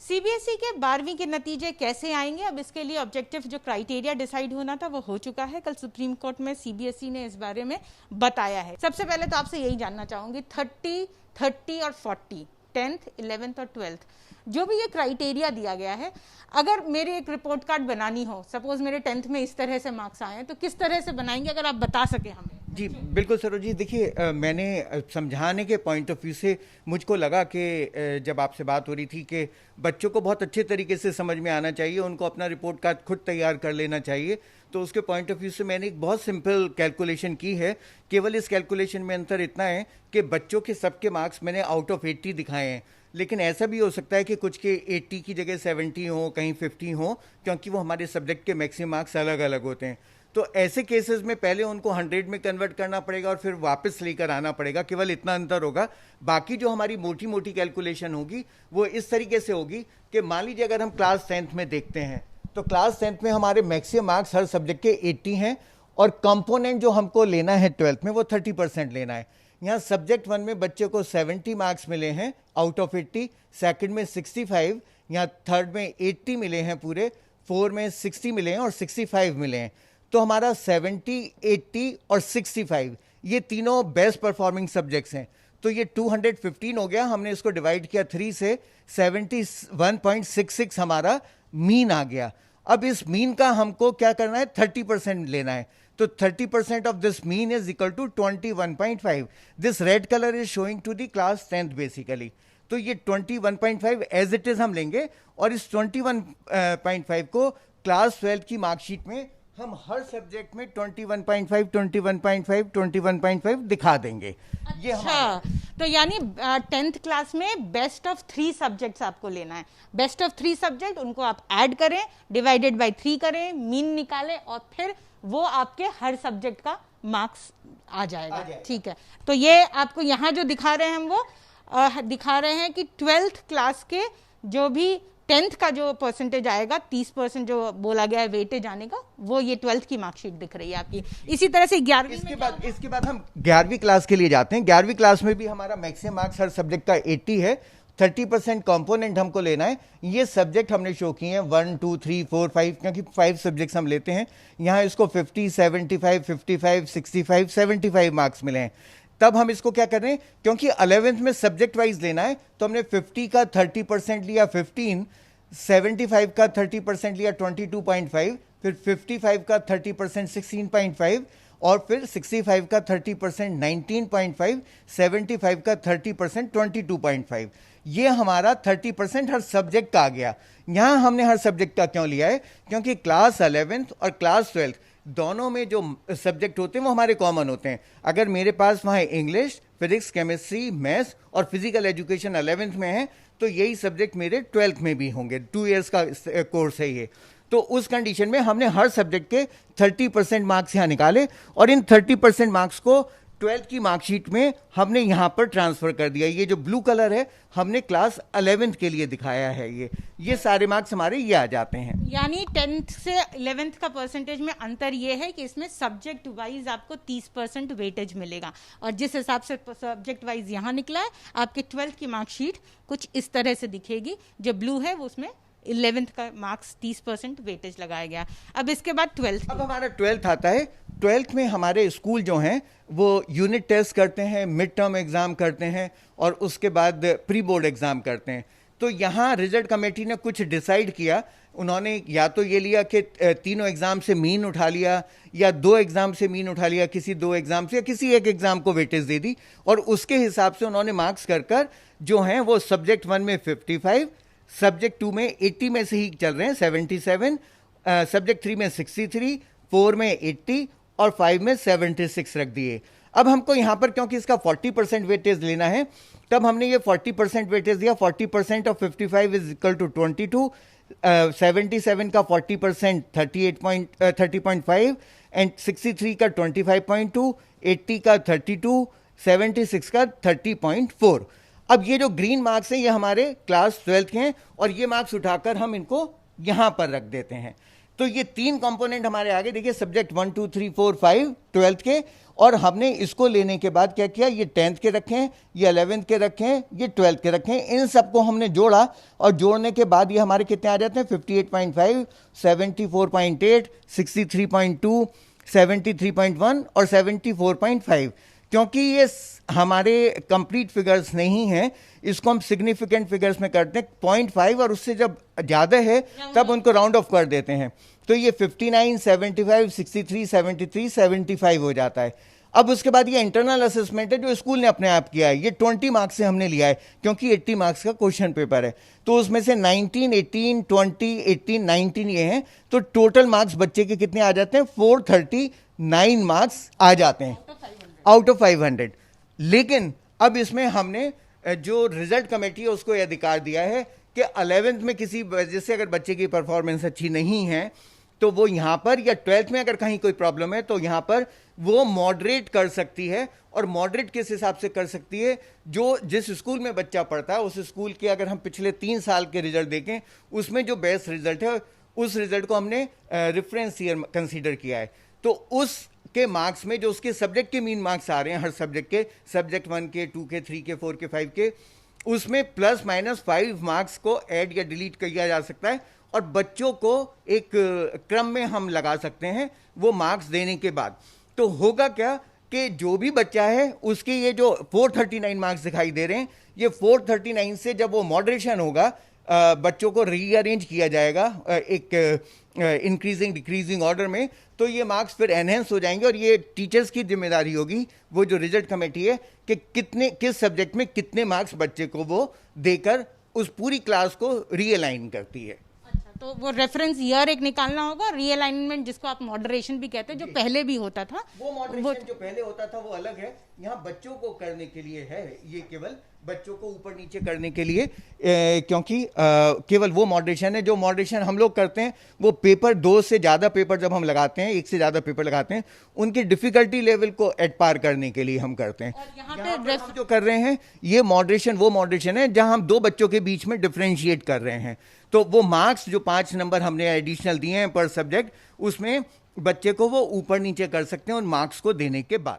CBSE के 12वीं के नतीजे कैसे आएंगे, अब इसके लिए ऑब्जेक्टिव जो क्राइटेरिया डिसाइड होना था वो हो चुका है। कल सुप्रीम कोर्ट में सीबीएसई ने इस बारे में बताया है। सबसे पहले तो आपसे यही जानना चाहूंगी, 30 और 40, 10th 11th और 12th जो भी ये क्राइटेरिया दिया गया है, अगर मेरे एक रिपोर्ट कार्ड बनानी हो, सपोज मेरे 10th में इस तरह से मार्क्स आए हैं, तो किस तरह से बनाएंगे, अगर आप बता सके हमें। जी बिल्कुल सरोज जी, देखिए मैंने समझाने के पॉइंट ऑफ व्यू से मुझको लगा कि जब आपसे बात हो रही थी कि बच्चों को बहुत अच्छे तरीके से समझ में आना चाहिए, उनको अपना रिपोर्ट कार्ड खुद तैयार कर लेना चाहिए, तो उसके पॉइंट ऑफ व्यू से मैंने एक बहुत सिंपल कैलकुलेशन की है। केवल इस कैलकुलेशन में अंतर इतना है कि बच्चों के सबके मार्क्स मैंने आउट ऑफ 80 दिखाए हैं, लेकिन ऐसा भी हो सकता है कि कुछ के 80 की जगह 70 हो, कहीं 50 हो, क्योंकि वो हमारे सब्जेक्ट के मैक्सिमम मार्क्स अलग अलग होते हैं। तो ऐसे केसेस में पहले उनको 100 में कन्वर्ट करना पड़ेगा और फिर वापस लेकर आना पड़ेगा, केवल इतना अंतर होगा। बाकी जो हमारी मोटी मोटी कैलकुलेशन होगी वो इस तरीके से होगी कि मान लीजिए अगर हम क्लास 10th में देखते हैं तो क्लास 10th में हमारे मैक्सिमम मार्क्स हर सब्जेक्ट के 80 हैं और कंपोनेंट जो हमको लेना है 12th में वो 30% लेना है। यहाँ सब्जेक्ट 1 में बच्चे को 70 मार्क्स मिले हैं आउट ऑफ 80, सेकंड में 65, यहाँ थर्ड में 80 मिले हैं पूरे, 4 में 60 मिले हैं और 65 मिले हैं। तो हमारा 70, 80 और 65 ये तीनों बेस्ट परफॉर्मिंग सब्जेक्ट्स हैं। तो ये 215 हो गया, हमने इसको डिवाइड किया 3 से, 71.66 हमारा मीन आ गया। अब इस मीन का हमको क्या करना है, 30% लेना है। तो 30% off this mean is equal to 21.5। This red colour is showing to the class 10th basically. तो ये 21.5 एज इट इज हम लेंगे और इस 21.5 को क्लास 12 की मार्कशीट में हम हर सब्जेक्ट में 21.5, 21.5, 21.5 दिखा देंगे। ये अच्छा, तो यानी 10th क्लास में बेस्ट ऑफ 3 सब्जेक्ट्स आपको लेना है। बेस्ट ऑफ 3 सब्जेक्ट, उनको आप ऐड करें, डिवाइडेड बाय 3 करें, मीन निकालें और फिर वो आपके हर सब्जेक्ट का मार्क्स आ जाएगा। ठीक है, तो ये आपको यहाँ जो दिखा रहे हैं हम वो दिखा रहे हैं कि 12th क्लास के जो भी 10th का जो परसेंटेज आएगा, 30% जो बोला गया है वेटेज आने का, वो ये 12th की मार्कशीट दिख रही है आपकी। इसी तरह से 11वीं इसके बाद हम 11वीं क्लास के लिए जाते हैं। 11वीं क्लास में भी हमारा मैक्सिमम मार्क्स हर सब्जेक्ट का 80 है, 30% कंपोनेंट हमको लेना है। ये सब्जेक्ट हमने शो किए हैं 1, 2, 3, 4, 5, क्योंकि 5 सब्जेक्ट्स हम लेते हैं। यहाँ इसको 50, 75, 55, 65, 75 मार्क्स मिले हैं। तब हम इसको क्या कर रहे हैं, क्योंकि 11th में सब्जेक्ट वाइज लेना है, तो हमने 50 का 30% लिया 15, 75 का 30% लिया 22.5, फिर 55 का 30% 16.5 और फिर 65 का 30% 19.5, 75 का 30% 22.5। ये हमारा 30% हर सब्जेक्ट का आ गया। यहाँ हमने हर सब्जेक्ट का क्यों लिया है, क्योंकि क्लास 11th और क्लास 12th दोनों में जो सब्जेक्ट होते हैं वो हमारे कॉमन होते हैं। अगर मेरे पास वहाँ इंग्लिश, फिजिक्स, केमिस्ट्री, मैथ्स और फिजिकल एजुकेशन 11th में है, तो यही सब्जेक्ट मेरे 12th में भी होंगे। 2 इयर्स का कोर्स है ये। तो उस कंडीशन में हमने हर सब्जेक्ट के 30% मार्क्स यहाँ निकाले और इन 30% मार्क्स को 12th की मार्कशीट में हमने यहाँ पर ट्रांसफर कर दिया। ये जो ब्लू कलर है हमने क्लास 11th के लिए दिखाया है। ये सारे मार्क्स हमारे ये आ जाते हैं। यानी 10th से 11th का परसेंटेज में अंतर ये है कि इसमें सब्जेक्ट वाइज आपको 30% वेटेज मिलेगा और जिस हिसाब से सब्जेक्ट वाइज यहाँ निकला है, आपके 12th की मार्कशीट कुछ इस तरह से दिखेगी। जो ब्लू है वो उसमें 11th का मार्क्स 30% वेटेज लगाया गया। अब इसके बाद 12th, अब हमारा 12th आता है। 12th में हमारे स्कूल जो हैं वो यूनिट टेस्ट करते हैं, मिड टर्म एग्जाम करते हैं और उसके बाद प्री बोर्ड एग्जाम करते हैं। तो यहाँ रिजल्ट कमेटी ने कुछ डिसाइड किया। उन्होंने या तो ये लिया कि तीनों एग्जाम से मीन उठा लिया या 2 एग्जाम से मीन उठा लिया, किसी 2 एग्जाम से या किसी एक एग्जाम को वेटेज दे दी और उसके हिसाब से उन्होंने मार्क्स कर जो हैं वो सब्जेक्ट 1 में 55, सब्जेक्ट 2 में 80 में से ही चल रहे हैं 77, सब्जेक्ट 3 में 63, 4 में 80 और 5 में 76 रख दिए। अब हमको यहाँ पर क्योंकि इसका 40% वेटेज लेना है, तब हमने ये 40% वेटेज दिया। 40% ऑफ 55 इज इक्वल टू 22, 77 का 40% 30.5 एंड 63 का 25.2, 80 का 32, 76 का 30.4। अब ये जो ग्रीन मार्क्स हैं ये हमारे क्लास 12th के हैं और ये मार्क्स उठाकर हम इनको यहाँ पर रख देते हैं। तो ये 3 कंपोनेंट हमारे आगे देखिए, सब्जेक्ट 1 2 3 4 5 12th के, और हमने इसको लेने के बाद क्या किया, ये 10th के रखे हैं, ये 11th के रखे हैं, ये 12th के रखे हैं, इन सबको हमने जोड़ा, और जोड़ने के बाद ये हमारे कितने आ जाते हैं 58.5, 74.8, 63.2, 73.1 और 74.5। क्योंकि ये हमारे कंप्लीट फिगर्स नहीं हैं, इसको हम सिग्निफिकेंट फिगर्स में करते हैं 0.5, और उससे जब ज़्यादा है तब उनको राउंड ऑफ कर देते हैं। तो ये 59, 75, 63, 73, 75 हो जाता है। अब उसके बाद ये इंटरनल असेसमेंट है जो स्कूल ने अपने आप किया है, ये 20 मार्क्स से हमने लिया है, क्योंकि 80 मार्क्स का क्वेश्चन पेपर है। तो उसमें से 19, 18, 20, 18, 19 ये हैं, तो टोटल मार्क्स बच्चे के कितने आ जाते हैं, 439 मार्क्स आ जाते हैं आउट ऑफ 500। लेकिन अब इसमें हमने जो रिजल्ट कमेटी है उसको यह अधिकार दिया है कि 11th में किसी वजह से अगर बच्चे की परफॉर्मेंस अच्छी नहीं है तो वो यहाँ पर, या 12th में अगर कहीं कोई प्रॉब्लम है तो यहाँ पर वो मॉडरेट कर सकती है। और मॉडरेट किस हिसाब से कर सकती है, जो जिस स्कूल में बच्चा पढ़ता है उस स्कूल के अगर हम पिछले 3 साल के रिजल्ट देखें, उसमें जो बेस्ट रिजल्ट है उस रिजल्ट को हमने रेफरेंस ईयर कंसीडर किया है। तो उस के मार्क्स में जो उसके सब्जेक्ट के मीन मार्क्स आ रहे हैं हर सब्जेक्ट के, सब्जेक्ट 1 के, 2 के, 3 के, 4 के, 5 के, उसमें ±5 मार्क्स को ऐड या डिलीट किया जा सकता है, और बच्चों को एक क्रम में हम लगा सकते हैं वो मार्क्स देने के बाद। तो होगा क्या कि जो भी बच्चा है उसके ये जो 439 मार्क्स दिखाई दे रहे हैं, ये 439 से जब वो मॉडरेशन होगा, बच्चों को रीअरेंज किया जाएगा एक इंक्रीजिंग डिक्रीजिंग ऑर्डर में, तो ये मार्क्स फिर एनहेंस हो जाएंगे। और ये टीचर्स की जिम्मेदारी होगी, वो जो रिजल्ट कमेटी है, कि किस सब्जेक्ट में कितने मार्क्स बच्चे को वो देकर उस पूरी क्लास को रीअलाइन करती है। तो वो रेफरेंस ईयर एक निकालना होगा, रीअलाइनमेंट जिसको आप मॉडरेशन भी कहते हैं, जो पहले भी होता था, वो मॉडरेशन जो पहले होता था वो अलग है, यहाँ बच्चों को करने के लिए है, ये केवल बच्चों को ऊपर नीचे करने के लिए, क्योंकि केवल वो मॉडरेशन है जो मॉडरेशन हम लोग करते हैं वो पेपर 2 से ज़्यादा पेपर जब हम लगाते हैं, 1 से ज़्यादा पेपर लगाते हैं, उनकी डिफिकल्टी लेवल को एट पार करने के लिए हम करते हैं। और यहाँ पे हम जो कर रहे हैं ये मॉडरेशन वो मॉडरेशन है जहां हम 2 बच्चों के बीच में डिफरेंशिएट कर रहे हैं। तो वो मार्क्स जो 5 नंबर हमने एडिशनल दिए हैं पर सब्जेक्ट, उसमें बच्चे को वो ऊपर नीचे कर सकते हैं उन मार्क्स को देने के बाद।